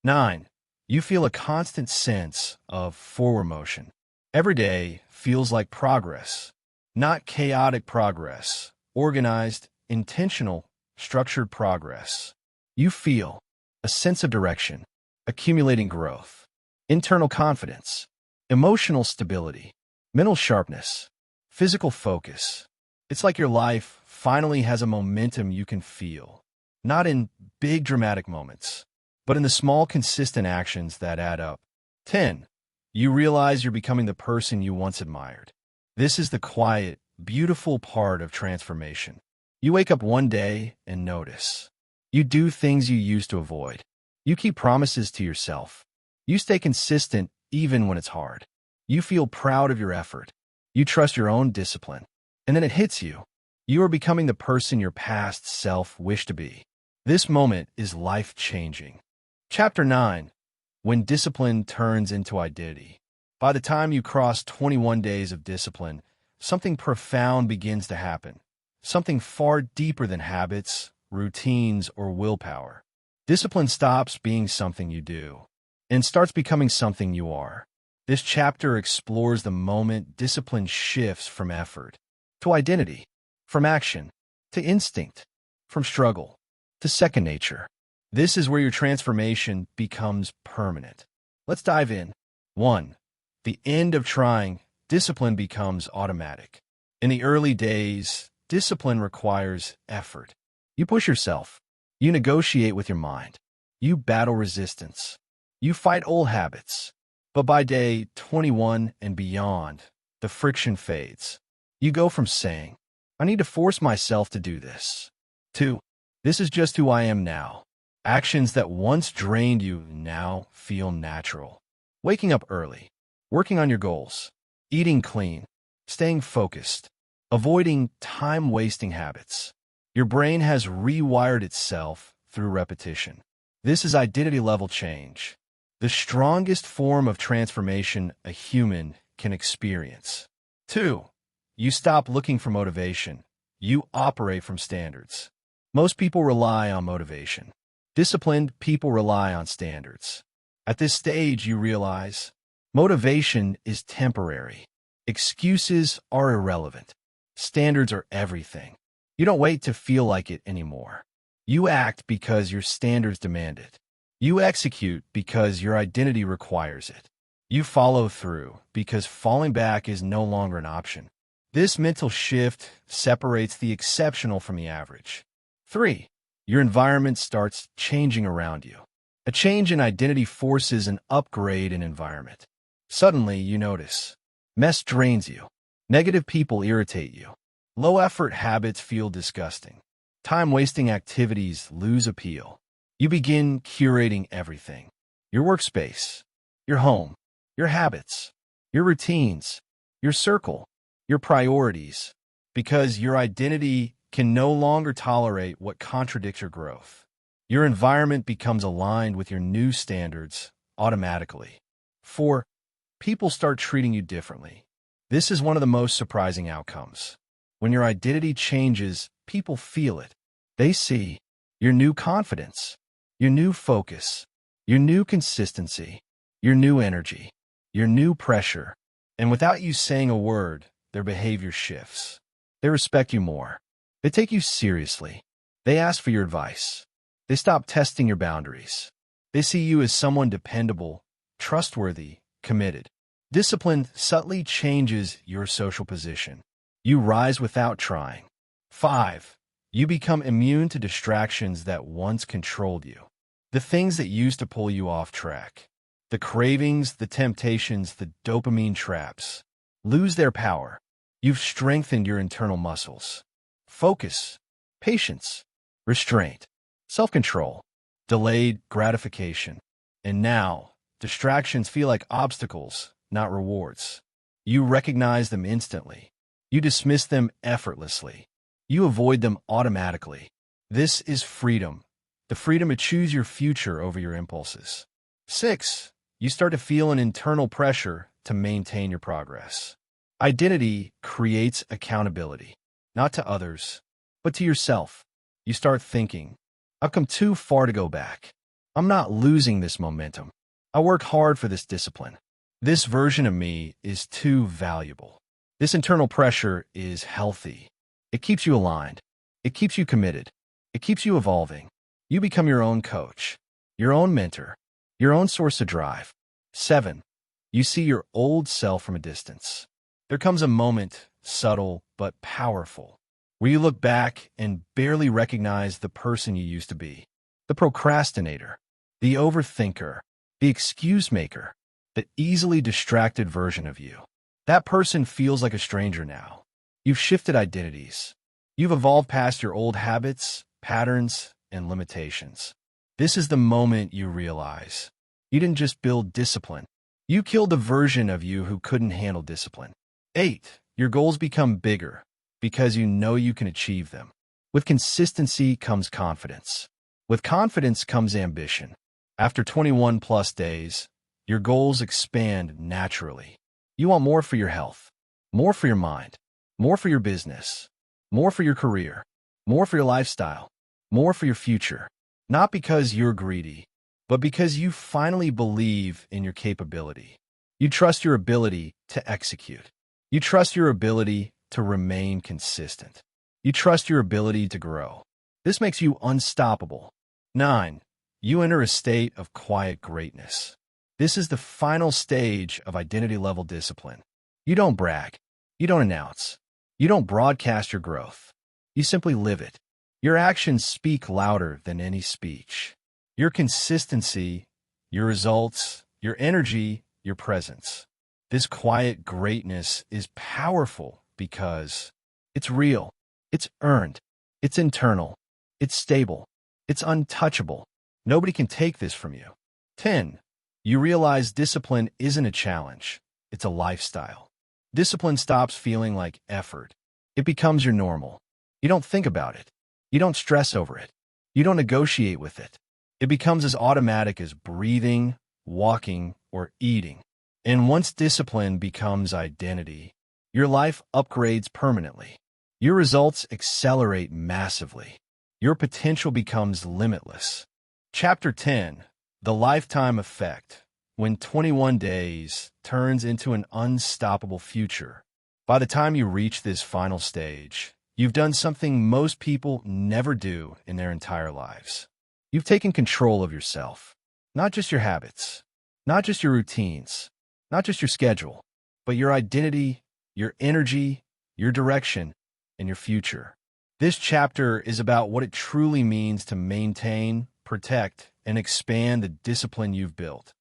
9. You feel a constant sense of forward motion. Every day feels like progress. Not chaotic progress. Organized, intentional, structured progress. You feel a sense of direction, accumulating growth, internal confidence, emotional stability, mental sharpness, physical focus. It's like your life finally has a momentum you can feel, not in big dramatic moments, but in the small consistent actions that add up. 10. You realize you're becoming the person you once admired. This is the quiet, beautiful part of transformation. You wake up one day and notice. You do things you used to avoid. You keep promises to yourself. You stay consistent even when it's hard. You feel proud of your effort. You trust your own discipline. And then it hits you. You are becoming the person your past self wished to be. This moment is life-changing. Chapter 9. When discipline turns into identity. By the time you cross 21 days of discipline, something profound begins to happen. Something far deeper than habits, routines, or willpower. Discipline stops being something you do and starts becoming something you are. This chapter explores the moment discipline shifts from effort to identity, from action to instinct, from struggle to second nature. This is where your transformation becomes permanent. Let's dive in. 1. The end of trying, discipline becomes automatic. In the early days, discipline requires effort. You push yourself. You negotiate with your mind. You battle resistance. You fight old habits. But by day 21 and beyond, the friction fades. You go from saying, I need to force myself to do this, to, this is just who I am now. Actions that once drained you now feel natural. Waking up early, working on your goals, eating clean, staying focused, avoiding time-wasting habits. Your brain has rewired itself through repetition. This is identity level change, the strongest form of transformation a human can experience. 2. You stop looking for motivation. You operate from standards. Most people rely on motivation. Disciplined people rely on standards. At this stage, you realize motivation is temporary. Excuses are irrelevant. Standards are everything. You don't wait to feel like it anymore. You act because your standards demand it. You execute because your identity requires it. You follow through because falling back is no longer an option. This mental shift separates the exceptional from the average. 3. Your environment starts changing around you. A change in identity forces an upgrade in environment. Suddenly, you notice. Mess drains you. Negative people irritate you. Low-effort habits feel disgusting. Time-wasting activities lose appeal. You begin curating everything. Your workspace, your home, your habits, your routines, your circle, your priorities, because your identity can no longer tolerate what contradicts your growth. Your environment becomes aligned with your new standards automatically. 4. People start treating you differently. This is one of the most surprising outcomes. When your identity changes, people feel it. They see your new confidence, your new focus, your new consistency, your new energy, your new pressure. And without you saying a word, their behavior shifts. They respect you more. They take you seriously. They ask for your advice. They stop testing your boundaries. They see you as someone dependable, trustworthy, committed. Discipline subtly changes your social position. You rise without trying. 5. You become immune to distractions that once controlled you. The things that used to pull you off track. The cravings, the temptations, the dopamine traps lose their power. You've strengthened your internal muscles. Focus, patience, restraint, self-control, delayed gratification. And now, distractions feel like obstacles, not rewards. You recognize them instantly. You dismiss them effortlessly. You avoid them automatically. This is freedom, the freedom to choose your future over your impulses. 6. You start to feel an internal pressure to maintain your progress. Identity creates accountability, not to others, but to yourself. You start thinking, I've come too far to go back. I'm not losing this momentum. I work hard for this discipline. This version of me is too valuable. This internal pressure is healthy. It keeps you aligned. It keeps you committed. It keeps you evolving. You become your own coach, your own mentor, your own source of drive. 7. You see your old self from a distance. There comes a moment, subtle but powerful, where you look back and barely recognize the person you used to be. The procrastinator, the overthinker, the excuse maker, the easily distracted version of you. That person feels like a stranger now. You've shifted identities. You've evolved past your old habits, patterns, and limitations. This is the moment you realize you didn't just build discipline. You killed the version of you who couldn't handle discipline. 8. Your goals become bigger because you know you can achieve them. With consistency comes confidence. With confidence comes ambition. After 21 plus days, your goals expand naturally. You want more for your health, more for your mind, more for your business, more for your career, more for your lifestyle, more for your future. Not because you're greedy, but because you finally believe in your capability. You trust your ability to execute. You trust your ability to remain consistent. You trust your ability to grow. This makes you unstoppable. 9. You enter a state of quiet greatness. This is the final stage of identity-level discipline. You don't brag. You don't announce. You don't broadcast your growth. You simply live it. Your actions speak louder than any speech. Your consistency, your results, your energy, your presence. This quiet greatness is powerful because it's real, it's earned, it's internal, it's stable, it's untouchable. Nobody can take this from you. 10. You realize discipline isn't a challenge, it's a lifestyle. Discipline stops feeling like effort. It becomes your normal. You don't think about it. You don't stress over it. You don't negotiate with it. It becomes as automatic as breathing, walking, or eating. And once discipline becomes identity, your life upgrades permanently. Your results accelerate massively. Your potential becomes limitless. Chapter 10. The Lifetime Effect. When 21 days turns into an unstoppable future. By the time you reach this final stage, you've done something most people never do in their entire lives. You've taken control of yourself. Not just your habits, not just your routines, not just your schedule, but your identity, your energy, your direction, and your future. This chapter is about what it truly means to maintain, protect, and expand the discipline you've built.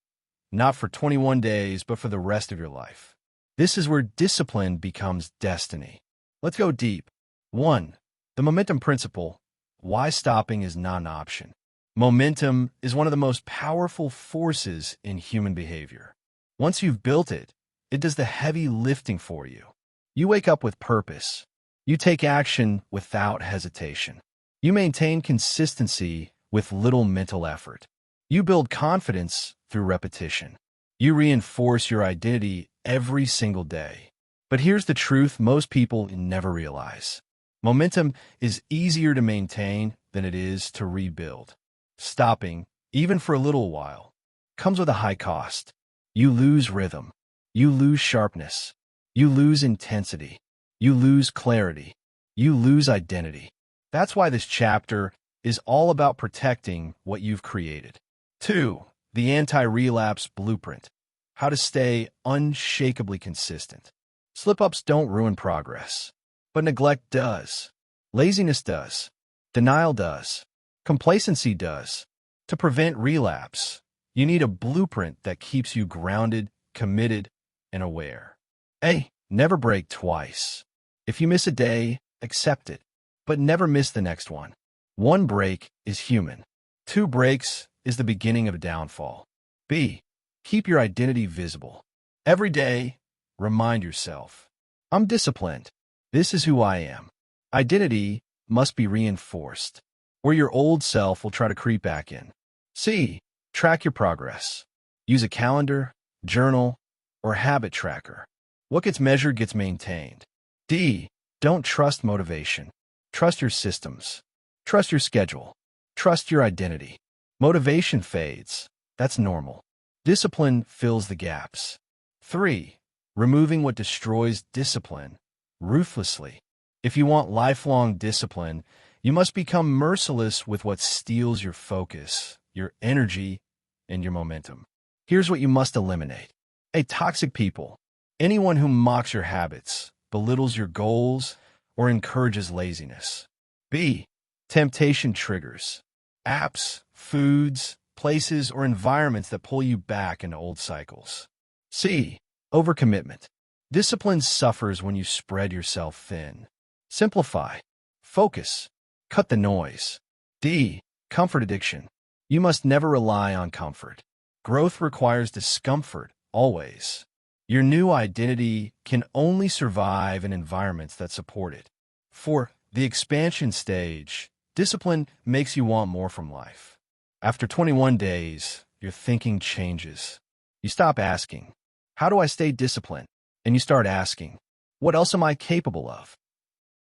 Not for 21 days, but for the rest of your life. This is where discipline becomes destiny. Let's go deep. 1. The momentum principle. Why stopping is not an option. Momentum is one of the most powerful forces in human behavior. Once you've built it, it does the heavy lifting for you. You wake up with purpose. You take action without hesitation. You maintain consistency with little mental effort. You build confidence through repetition. You reinforce your identity every single day. But here's the truth most people never realize. Momentum is easier to maintain than it is to rebuild. Stopping, even for a little while, comes with a high cost. You lose rhythm. You lose sharpness. You lose intensity. You lose clarity. You lose identity. That's why this chapter is all about protecting what you've created. 2. The anti-relapse blueprint. How to stay unshakably consistent. Slip-ups don't ruin progress, but neglect does. Laziness does. Denial does. Complacency does. To prevent relapse, you need a blueprint that keeps you grounded, committed, and aware. A. Never break twice. If you miss a day, accept it, but never miss the next one. One break is human. 2 breaks is the beginning of a downfall. B. Keep your identity visible. Every day, remind yourself, I'm disciplined. This is who I am. Identity must be reinforced, or your old self will try to creep back in. C. Track your progress. Use a calendar, journal, or habit tracker. What gets measured gets maintained. D. Don't trust motivation. Trust your systems. Trust your schedule. Trust your identity. Motivation fades. That's normal. Discipline fills the gaps. 3. Removing what destroys discipline ruthlessly. If you want lifelong discipline, you must become merciless with what steals your focus, your energy, and your momentum. Here's what you must eliminate. A. Toxic people. Anyone who mocks your habits, belittles your goals, or encourages laziness. B. Temptation triggers. Apps, foods, places, or environments that pull you back into old cycles. C. Overcommitment. Discipline suffers when you spread yourself thin. Simplify. Focus. Cut the noise. D. Comfort addiction. You must never rely on comfort. Growth requires discomfort, always. Your new identity can only survive in environments that support it. 4. The expansion stage. Discipline makes you want more from life. After 21 days, your thinking changes. You stop asking, how do I stay disciplined? And you start asking, what else am I capable of?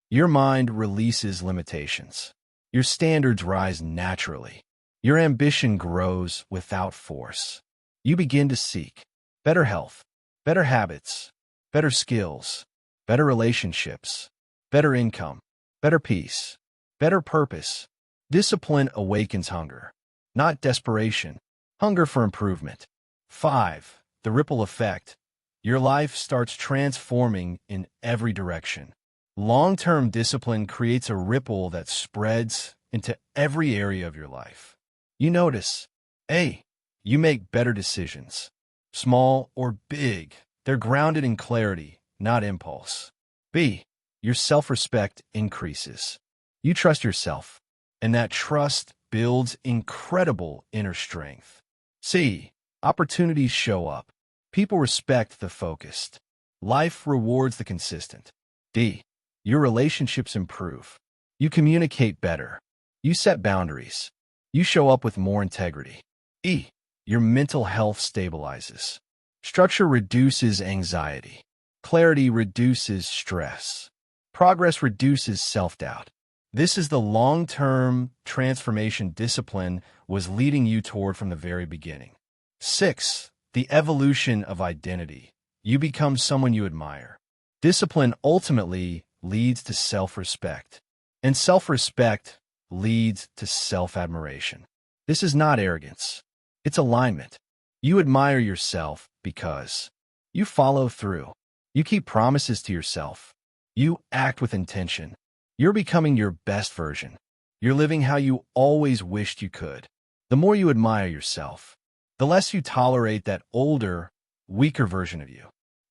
Your mind releases limitations. Your standards rise naturally. Your ambition grows without force. You begin to seek better health, better habits, better skills, better relationships, better income, better peace, better purpose. Discipline awakens hunger, not desperation, hunger for improvement. 5. The ripple effect. Your life starts transforming in every direction. Long-term discipline creates a ripple that spreads into every area of your life. You notice, A. You make better decisions. Small or big, they're grounded in clarity, not impulse. B. Your self-respect increases. You trust yourself, and that trust builds incredible inner strength. C. Opportunities show up. People respect the focused. Life rewards the consistent. D. Your relationships improve. You communicate better. You set boundaries. You show up with more integrity. E. Your mental health stabilizes. Structure reduces anxiety. Clarity reduces stress. Progress reduces self-doubt. This is the long-term transformation discipline was leading you toward from the very beginning. 6. The evolution of identity. You become someone you admire. Discipline ultimately leads to self-respect, and self-respect leads to self-admiration. This is not arrogance. It's alignment. You admire yourself because you follow through. You keep promises to yourself. You act with intention. You're becoming your best version. You're living how you always wished you could. The more you admire yourself, the less you tolerate that older, weaker version of you.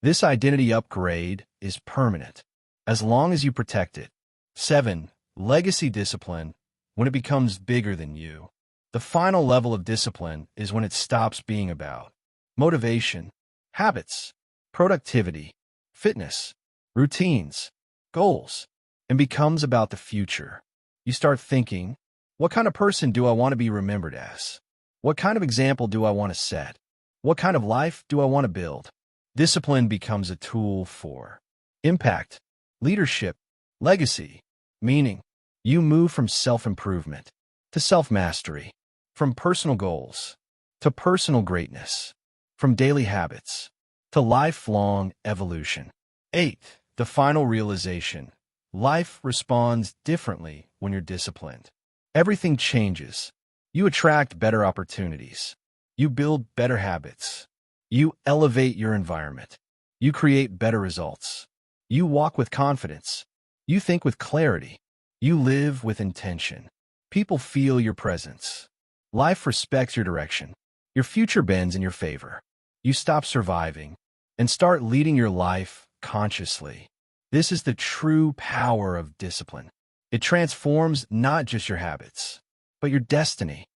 This identity upgrade is permanent, as long as you protect it. 7. Legacy discipline, when it becomes bigger than you. The final level of discipline is when it stops being about motivation, habits, productivity, fitness, routines, goals, and becomes about the future. You start thinking, what kind of person do I want to be remembered as? What kind of example do I want to set? What kind of life do I want to build? Discipline becomes a tool for impact, leadership, legacy, meaning. You move from self-improvement to self-mastery, from personal goals to personal greatness, from daily habits to lifelong evolution. 8. The final realization. Life responds differently when you're disciplined. Everything changes. You attract better opportunities. You build better habits. You elevate your environment. You create better results. You walk with confidence. You think with clarity. You live with intention. People feel your presence. Life respects your direction. Your future bends in your favor. You stop surviving and start leading your life consciously. This is the true power of discipline. It transforms not just your habits, but your destiny.